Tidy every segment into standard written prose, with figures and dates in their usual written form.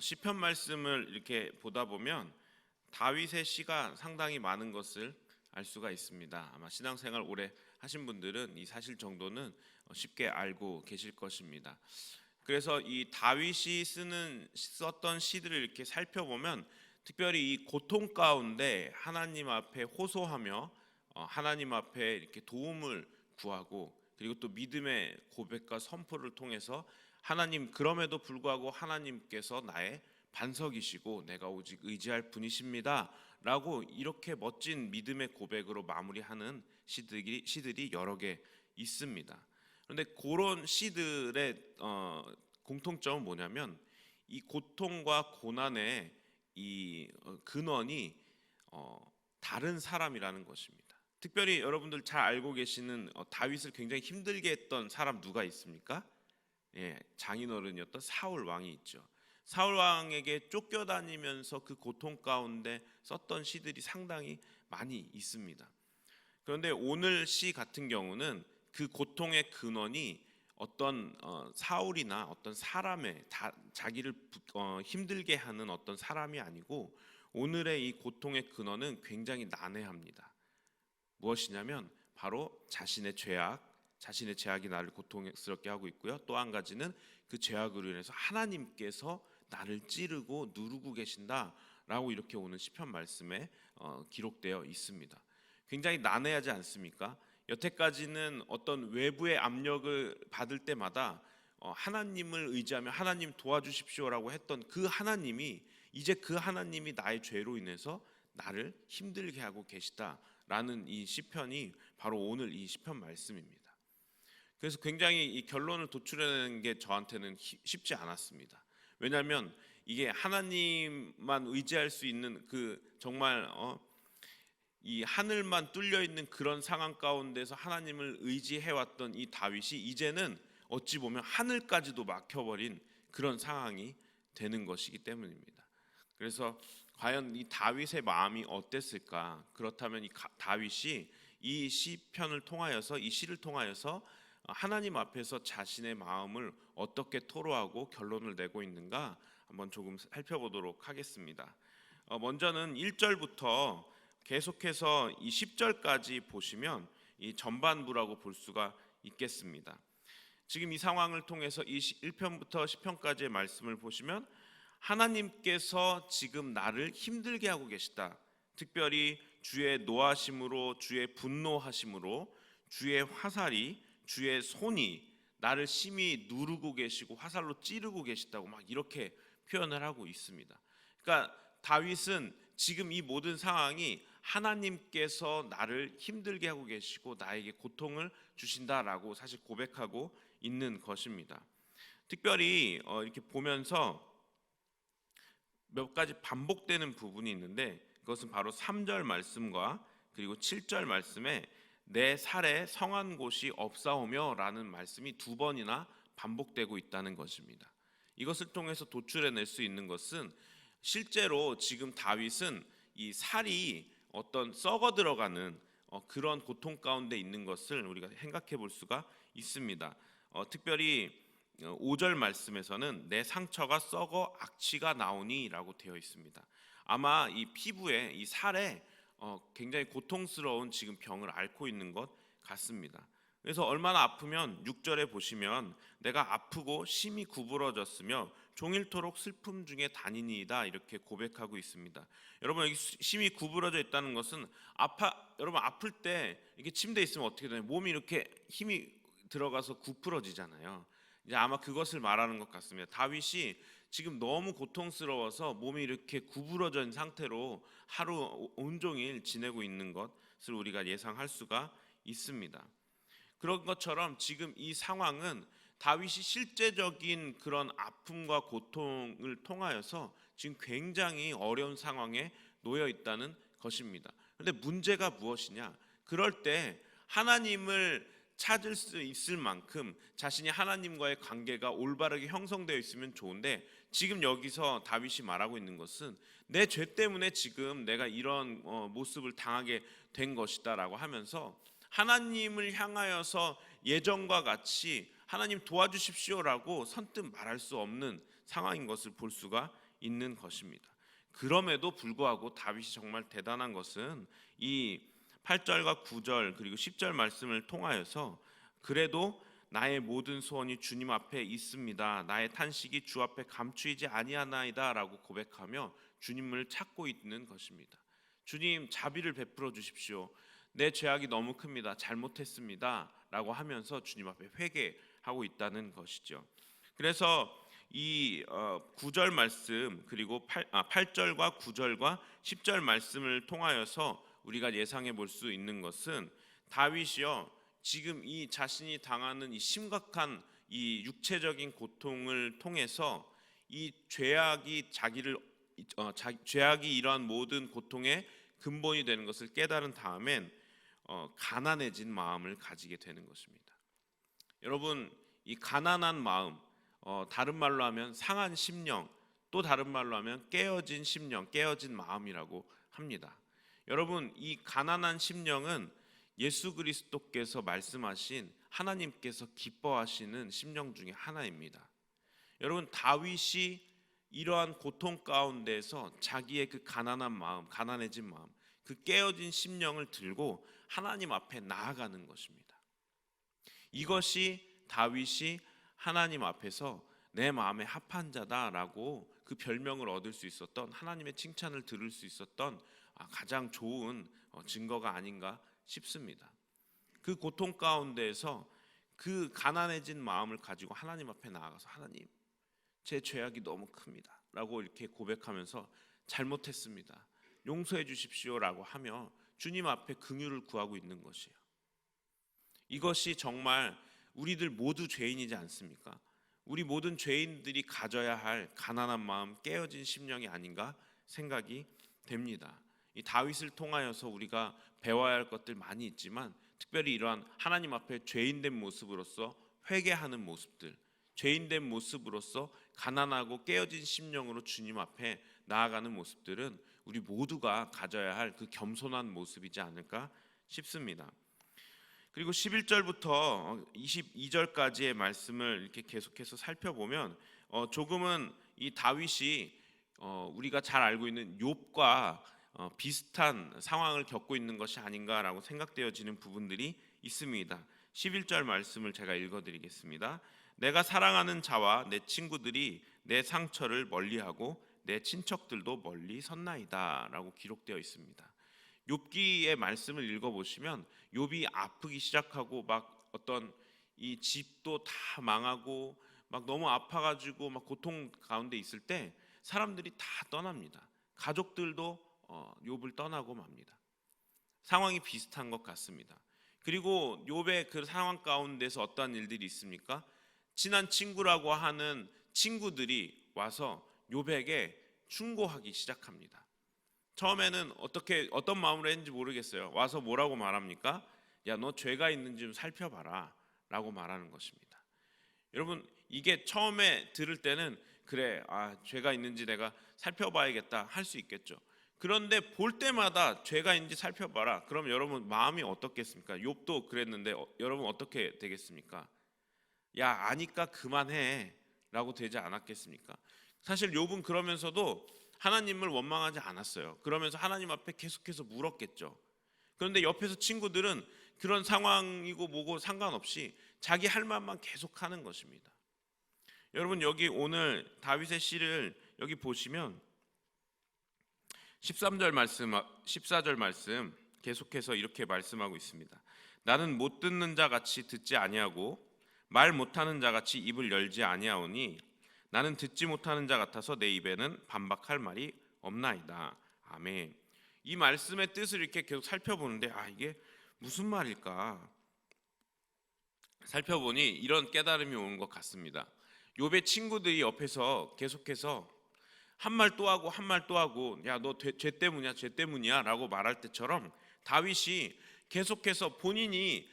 시편 말씀을 이렇게 보다 보면 다윗의 시가 상당히 많은 것을 알 수가 있습니다. 아마 신앙생활 오래 하신 분들은 이 사실 정도는 쉽게 알고 계실 것입니다. 그래서 이 다윗이 썼던 시들을 이렇게 살펴보면 특별히 이 고통 가운데 하나님 앞에 호소하며 하나님 앞에 이렇게 도움을 구하고, 그리고 또 믿음의 고백과 선포를 통해서 하나님, 그럼에도 불구하고 하나님께서 나의 반석이시고 내가 오직 의지할 분이십니다 라고 이렇게 멋진 믿음의 고백으로 마무리하는 시들이 여러 개 있습니다. 그런데 그런 시들의 공통점은 뭐냐면 이 고통과 고난의 이 근원이 다른 사람이라는 것입니다. 특별히 여러분들 잘 알고 계시는 다윗을 굉장히 힘들게 했던 사람 누가 있습니까? 예, 장인어른이었던 사울 왕이 있죠. 사울 왕에게 쫓겨다니면서 그 고통 가운데 썼던 시들이 상당히 많이 있습니다. 그런데 오늘 시 같은 경우는 그 고통의 근원이 어떤 사울이나 어떤 사람의 자기를 힘들게 하는 어떤 사람이 아니고, 오늘의 이 고통의 근원은 굉장히 난해합니다. 무엇이냐면 바로 자신의 죄악이 나를 고통스럽게 하고 있고요. 또 한 가지는 그 죄악으로 인해서 하나님께서 나를 찌르고 누르고 계신다라고 이렇게 오늘 시편 말씀에 기록되어 있습니다. 굉장히 난해하지 않습니까? 여태까지는 어떤 외부의 압력을 받을 때마다 하나님을 의지하며 하나님 도와주십시오라고 했던 그 하나님이 이제 그 하나님이 나의 죄로 인해서 나를 힘들게 하고 계시다라는 이 시편이 바로 오늘 이 시편 말씀입니다. 그래서 굉장히 이 결론을 도출해내는 게 저한테는 쉽지 않았습니다. 왜냐하면 이게 하나님만 의지할 수 있는 그 정말 이 하늘만 뚫려 있는 그런 상황 가운데서 하나님을 의지해왔던 이 다윗이 이제는 어찌 보면 하늘까지도 막혀버린 그런 상황이 되는 것이기 때문입니다. 그래서 과연 이 다윗의 마음이 어땠을까? 그렇다면 이 다윗이 이 시편을 통하여서, 이 시를 통하여서 하나님 앞에서 자신의 마음을 어떻게 토로하고 결론을 내고 있는가 한번 조금 살펴보도록 하겠습니다. 먼저는 1절부터 계속해서 이 10절까지 보시면 이 전반부라고 볼 수가 있겠습니다. 지금 이 상황을 통해서 이 1편부터 10편까지의 말씀을 보시면 하나님께서 지금 나를 힘들게 하고 계시다. 특별히 주의 노하심으로, 주의 분노하심으로, 주의 화살이, 주의 손이 나를 심히 누르고 계시고 화살로 찌르고 계시다고 막 이렇게 표현을 하고 있습니다. 그러니까 다윗은 지금 이 모든 상황이 하나님께서 나를 힘들게 하고 계시고 나에게 고통을 주신다라고 사실 고백하고 있는 것입니다. 특별히 이렇게 보면서 몇 가지 반복되는 부분이 있는데, 그것은 바로 3절 말씀과 그리고 7절 말씀에 내 살에 성한 곳이 없사오며 라는 말씀이 두 번이나 반복되고 있다는 것입니다. 이것을 통해서 도출해낼 수 있는 것은 실제로 지금 다윗은 이 살이 어떤 썩어 들어가는 그런 고통 가운데 있는 것을 우리가 생각해 볼 수가 있습니다. 특별히 5절 말씀에서는 내 상처가 썩어 악취가 나오니 라고 되어 있습니다. 아마 이 피부에, 이 살에 굉장히 고통스러운 지금 병을 앓고 있는 것 같습니다. 그래서 얼마나 아프면 6절에 보시면 내가 아프고 심히 구부러졌으며 종일토록 슬픔 중에 다니니이다 이렇게 고백하고 있습니다. 여러분, 여기 심히 구부러져 있다는 것은 여러분 아플 때 이게 침대에 있으면 어떻게 되나요? 몸이 이렇게 힘이 들어가서 구부러지잖아요. 이제 아마 그것을 말하는 것 같습니다. 다윗이 지금 너무 고통스러워서 몸이 이렇게 구부러진 상태로 하루 온종일 지내고 있는 것을 우리가 예상할 수가 있습니다. 그런 것처럼 지금 이 상황은 다윗이 실제적인 그런 아픔과 고통을 통하여서 지금 굉장히 어려운 상황에 놓여 있다는 것입니다. 그런데 문제가 무엇이냐? 그럴 때 하나님을 찾을 수 있을 만큼 자신이 하나님과의 관계가 올바르게 형성되어 있으면 좋은데, 지금 여기서 다윗이 말하고 있는 것은 내 죄 때문에 지금 내가 이런 모습을 당하게 된 것이다 라고 하면서 하나님을 향하여서 예전과 같이 하나님 도와주십시오라고 선뜻 말할 수 없는 상황인 것을 볼 수가 있는 것입니다. 그럼에도 불구하고 다윗이 정말 대단한 것은 이 8절과 9절 그리고 10절 말씀을 통하여서 그래도 나의 모든 소원이 주님 앞에 있습니다. 나의 탄식이 주 앞에 감추이지 아니하나이다 라고 고백하며 주님을 찾고 있는 것입니다. 주님 자비를 베풀어 주십시오. 내 죄악이 너무 큽니다. 잘못했습니다 라고 하면서 주님 앞에 회개하고 있다는 것이죠. 그래서 이 9절 말씀 그리고 8절과 9절과 10절 말씀을 통하여서 우리가 예상해 볼 수 있는 것은 다윗이요 지금 이 자신이 당하는 이 심각한 이 육체적인 고통을 통해서 이 죄악이 죄악이 이러한 모든 고통의 근본이 되는 것을 깨달은 다음엔 가난해진 마음을 가지게 되는 것입니다. 여러분 이 가난한 마음 다른 말로 하면 상한 심령 또 다른 말로 하면 깨어진 심령 깨어진 마음이라고 합니다. 여러분 이 가난한 심령은 예수 그리스도께서 말씀하신 하나님께서 기뻐하시는 심령 중에 하나입니다. 여러분 다윗이 이러한 고통 가운데에서 자기의 그 가난한 마음 가난해진 마음 그 깨어진 심령을 들고 하나님 앞에 나아가는 것입니다. 이것이 다윗이 하나님 앞에서 내 마음에 합한 자다라고 그 별명을 얻을 수 있었던 하나님의 칭찬을 들을 수 있었던 가장 좋은 증거가 아닌가 싶습니다. 그 고통 가운데에서 그 가난해진 마음을 가지고 하나님 앞에 나아가서 하나님 제 죄악이 너무 큽니다 라고 이렇게 고백하면서 잘못했습니다 용서해 주십시오 라고 하며 주님 앞에 긍휼을 구하고 있는 것이에요. 이것이 정말 우리들 모두 죄인이지 않습니까? 우리 모든 죄인들이 가져야 할 가난한 마음 깨어진 심령이 아닌가 생각이 됩니다. 이 다윗을 통하여서 우리가 배워야 할 것들 많이 있지만 특별히 이러한 하나님 앞에 죄인된 모습으로서 회개하는 모습들 죄인된 모습으로서 가난하고 깨어진 심령으로 주님 앞에 나아가는 모습들은 우리 모두가 가져야 할 그 겸손한 모습이지 않을까 싶습니다. 그리고 11절부터 22절까지의 말씀을 이렇게 계속해서 살펴보면 조금은 이 다윗이 우리가 잘 알고 있는 욥과 비슷한 상황을 겪고 있는 것이 아닌가라고 생각되어지는 부분들이 있습니다. 11절 말씀을 제가 읽어드리겠습니다. 내가 사랑하는 자와 내 친구들이 내 상처를 멀리하고 내 친척들도 멀리 섰나이다 라고 기록되어 있습니다. 욥기의 말씀을 읽어보시면 욥이 아프기 시작하고 막 어떤 이 집도 다 망하고 막 너무 아파가지고 막 고통 가운데 있을 때 사람들이 다 떠납니다. 가족들도 욥을 떠나고 맙니다. 상황이 비슷한 것 같습니다. 그리고 욥의 그 상황 가운데서 어떤 일들이 있습니까? 친한 친구라고 하는 친구들이 와서 욥에게 충고하기 시작합니다. 처음에는 어떤 마음으로 했는지 모르겠어요. 와서 뭐라고 말합니까? 야, 너 죄가 있는지 좀 살펴봐라 라고 말하는 것입니다. 여러분 이게 처음에 들을 때는 그래 죄가 있는지 내가 살펴봐야겠다 할 수 있겠죠. 그런데 볼 때마다 죄가 있는지 살펴봐라. 그럼 여러분 마음이 어떻겠습니까? 욥도 그랬는데 여러분 어떻게 되겠습니까? 야 아니까 그만해 라고 되지 않았겠습니까? 사실 욥은 그러면서도 하나님을 원망하지 않았어요. 그러면서 하나님 앞에 계속해서 물었겠죠. 그런데 옆에서 친구들은 그런 상황이고 뭐고 상관없이 자기 할 말만 계속하는 것입니다. 여러분 여기 오늘 다윗의 시를 여기 보시면 13절 말씀, 14절 말씀 계속해서 이렇게 말씀하고 있습니다. 나는 못 듣는 자 같이 듣지 아니하고 말 못하는 자 같이 입을 열지 아니하오니 나는 듣지 못하는 자 같아서 내 입에는 반박할 말이 없나이다. 아멘. 이 말씀의 뜻을 이렇게 계속 살펴보는데 이게 무슨 말일까? 살펴보니 이런 깨달음이 오는 것 같습니다. 욥의 친구들이 옆에서 계속해서 한 말 또 하고 한 말 또 하고 야 너 죄 때문이야 죄 때문이야 라고 말할 때처럼 다윗이 계속해서 본인이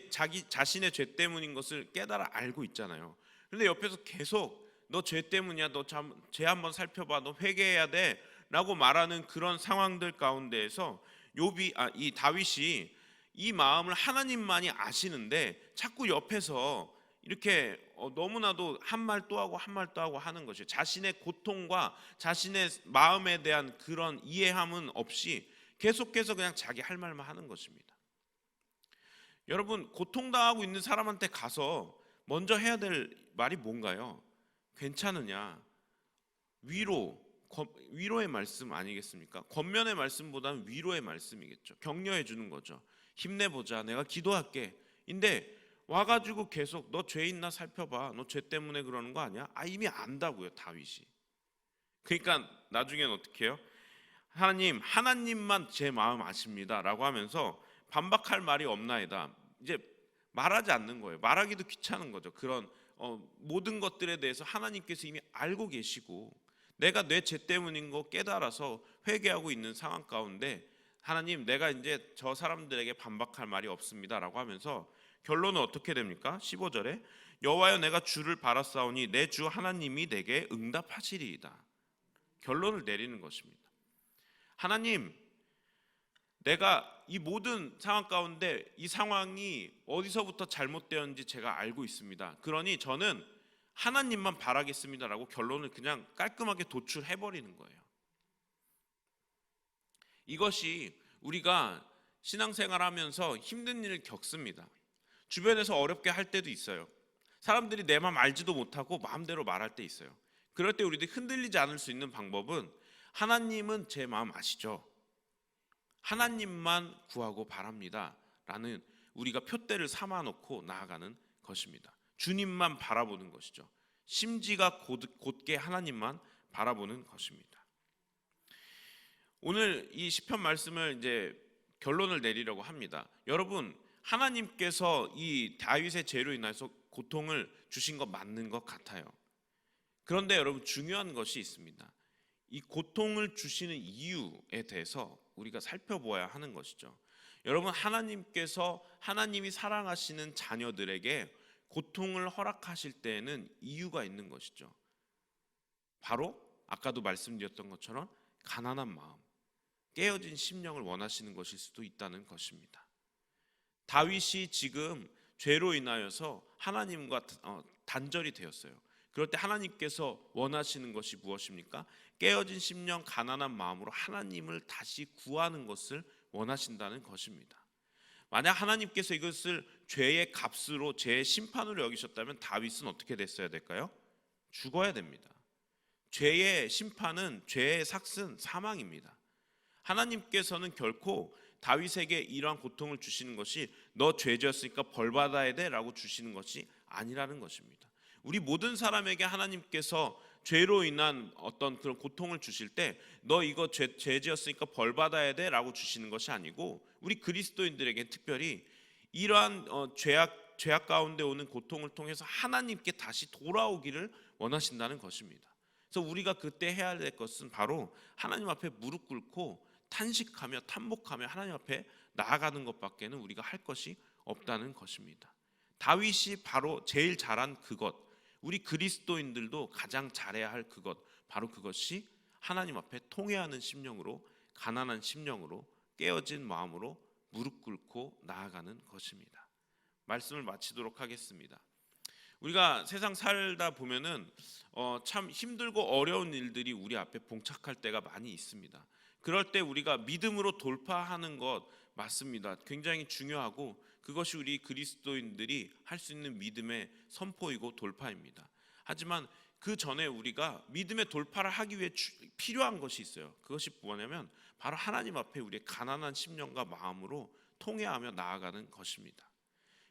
자기 자신의 죄 때문인 것을 깨달아 알고 있잖아요. 그런데 옆에서 계속 너 죄 때문이야 너 죄 한번 살펴봐 너 회개해야 돼 라고 말하는 그런 상황들 가운데에서 이 다윗이 이 마음을 하나님만이 아시는데 자꾸 옆에서 이렇게 너무나도 한 말 또 하고 한 말 또 하고 하는 것이에요. 자신의 고통과 자신의 마음에 대한 그런 이해함은 없이 계속해서 그냥 자기 할 말만 하는 것입니다. 여러분, 고통당하고 있는 사람한테 가서 먼저 해야 될 말이 뭔가요? 괜찮으냐? 위로의 말씀 아니겠습니까? 권면의 말씀보다는 위로의 말씀이겠죠. 격려해 주는 거죠. 힘내보자, 내가 기도할게. 근데 와가지고 계속 너 죄 있나 살펴봐, 너 죄 때문에 그러는 거 아니야? 이미 안다고요, 다윗이. 그러니까 나중엔 어떻게 해요? 하나님만 제 마음 아십니다 라고 하면서 반박할 말이 없나이다. 이제 말하지 않는 거예요. 말하기도 귀찮은 거죠. 그런 모든 것들에 대해서 하나님께서 이미 알고 계시고 내가 내 죄 때문인 거 깨달아서 회개하고 있는 상황 가운데 하나님, 내가 이제 저 사람들에게 반박할 말이 없습니다 라고 하면서 결론은 어떻게 됩니까? 15절에 여호와여, 내가 주를 바라사오니 내 주 하나님이 내게 응답하시리이다. 결론을 내리는 것입니다. 하나님, 내가 이 모든 상황 가운데 이 상황이 어디서부터 잘못되었는지 제가 알고 있습니다. 그러니 저는 하나님만 바라겠습니다라고 결론을 그냥 깔끔하게 도출해버리는 거예요. 이것이 우리가 신앙생활하면서 힘든 일을 겪습니다. 주변에서 어렵게 할 때도 있어요. 사람들이 내 마음 알지도 못하고 마음대로 말할 때 있어요. 그럴 때 우리들이 흔들리지 않을 수 있는 방법은 하나님은 제 마음 아시죠? 하나님만 구하고 바랍니다 라는 우리가 표대를 삼아놓고 나아가는 것입니다. 주님만 바라보는 것이죠. 심지가 곧게 하나님만 바라보는 것입니다. 오늘 이 시편 말씀을 이제 결론을 내리려고 합니다. 여러분, 하나님께서 이 다윗의 죄로 인해서 고통을 주신 것 맞는 것 같아요. 그런데 여러분, 중요한 것이 있습니다. 이 고통을 주시는 이유에 대해서 우리가 살펴보아야 하는 것이죠. 여러분, 하나님께서 하나님이 사랑하시는 자녀들에게 고통을 허락하실 때에는 이유가 있는 것이죠. 바로 아까도 말씀드렸던 것처럼 가난한 마음, 깨어진 심령을 원하시는 것일 수도 있다는 것입니다. 다윗이 지금 죄로 인하여서 하나님과 단절이 되었어요. 그럴 때 하나님께서 원하시는 것이 무엇입니까? 깨어진 심령, 가난한 마음으로 하나님을 다시 구하는 것을 원하신다는 것입니다. 만약 하나님께서 이것을 죄의 값으로, 죄의 심판으로 여기셨다면 다윗은 어떻게 됐어야 될까요? 죽어야 됩니다. 죄의 심판은, 죄의 삭은 사망입니다. 하나님께서는 결코 다윗에게 이러한 고통을 주시는 것이 너 죄졌으니까 벌 받아야 돼 라고 주시는 것이 아니라는 것입니다. 우리 모든 사람에게 하나님께서 죄로 인한 어떤 그런 고통을 주실 때 너 이거 죄 지었으니까 벌 받아야 돼 라고 주시는 것이 아니고, 우리 그리스도인들에게 특별히 이러한 죄악 가운데 오는 고통을 통해서 하나님께 다시 돌아오기를 원하신다는 것입니다. 그래서 우리가 그때 해야 될 것은 바로 하나님 앞에 무릎 꿇고 탄식하며 탄복하며 하나님 앞에 나아가는 것밖에는 우리가 할 것이 없다는 것입니다. 다윗이 바로 제일 잘한 그것, 우리 그리스도인들도 가장 잘해야 할 그것, 바로 그것이 하나님 앞에 통회하는 심령으로, 가난한 심령으로, 깨어진 마음으로 무릎 꿇고 나아가는 것입니다. 말씀을 마치도록 하겠습니다. 우리가 세상 살다 보면은 참 힘들고 어려운 일들이 우리 앞에 봉착할 때가 많이 있습니다. 그럴 때 우리가 믿음으로 돌파하는 것 맞습니다. 굉장히 중요하고 그것이 우리 그리스도인들이 할 수 있는 믿음의 선포이고 돌파입니다. 하지만 그 전에 우리가 믿음의 돌파를 하기 위해 필요한 것이 있어요. 그것이 뭐냐면 바로 하나님 앞에 우리의 가난한 심령과 마음으로 통회하며 나아가는 것입니다.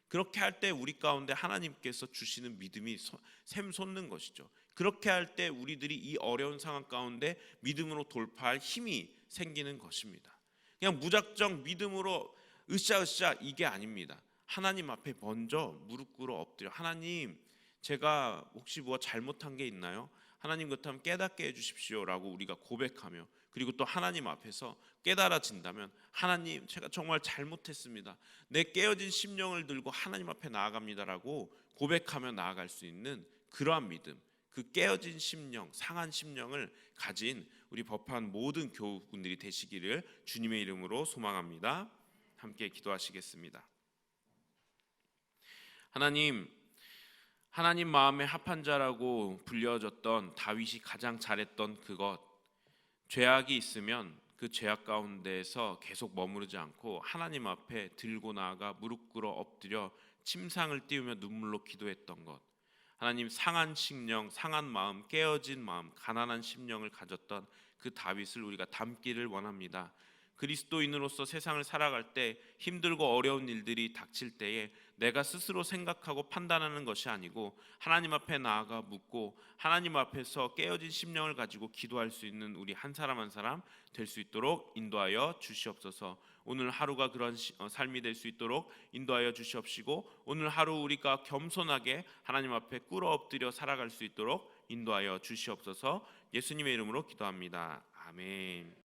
그렇게 할 때 우리 가운데 하나님께서 주시는 믿음이 샘솟는 것이죠. 그렇게 할 때 우리들이 이 어려운 상황 가운데 믿음으로 돌파할 힘이 생기는 것입니다. 그냥 무작정 믿음으로 으쌰으쌰 이게 아닙니다. 하나님 앞에 먼저 무릎 꿇어 엎드려, 하나님, 제가 혹시 뭐 잘못한 게 있나요? 하나님, 그렇다면 깨닫게 해주십시오 라고 우리가 고백하며, 그리고 또 하나님 앞에서 깨달아진다면 하나님, 제가 정말 잘못했습니다. 내 깨어진 심령을 들고 하나님 앞에 나아갑니다라고 고백하며 나아갈 수 있는 그러한 믿음, 그 깨어진 심령, 상한 심령을 가진 우리 법한 모든 교우분들이 되시기를 주님의 이름으로 소망합니다. 함께 기도하시겠습니다. 하나님, 하나님 마음에 합한 자라고 불려졌던 다윗이 가장 잘했던 그것, 죄악이 있으면 그 죄악 가운데에서 계속 머무르지 않고 하나님 앞에 들고 나아가 무릎 꿇어 엎드려 침상을 띄우며 눈물로 기도했던 것. 하나님, 상한 심령, 상한 마음, 깨어진 마음, 가난한 심령을 가졌던 그 다윗을 우리가 닮기를 원합니다. 그리스도인으로서 세상을 살아갈 때 힘들고 어려운 일들이 닥칠 때에 내가 스스로 생각하고 판단하는 것이 아니고 하나님 앞에 나아가 묻고 하나님 앞에서 깨어진 심령을 가지고 기도할 수 있는 우리 한 사람 한 사람 될 수 있도록 인도하여 주시옵소서. 오늘 하루가 그런 삶이 될 수 있도록 인도하여 주시옵시고, 오늘 하루 우리가 겸손하게 하나님 앞에 꿇어 엎드려 살아갈 수 있도록 인도하여 주시옵소서. 예수님의 이름으로 기도합니다. 아멘.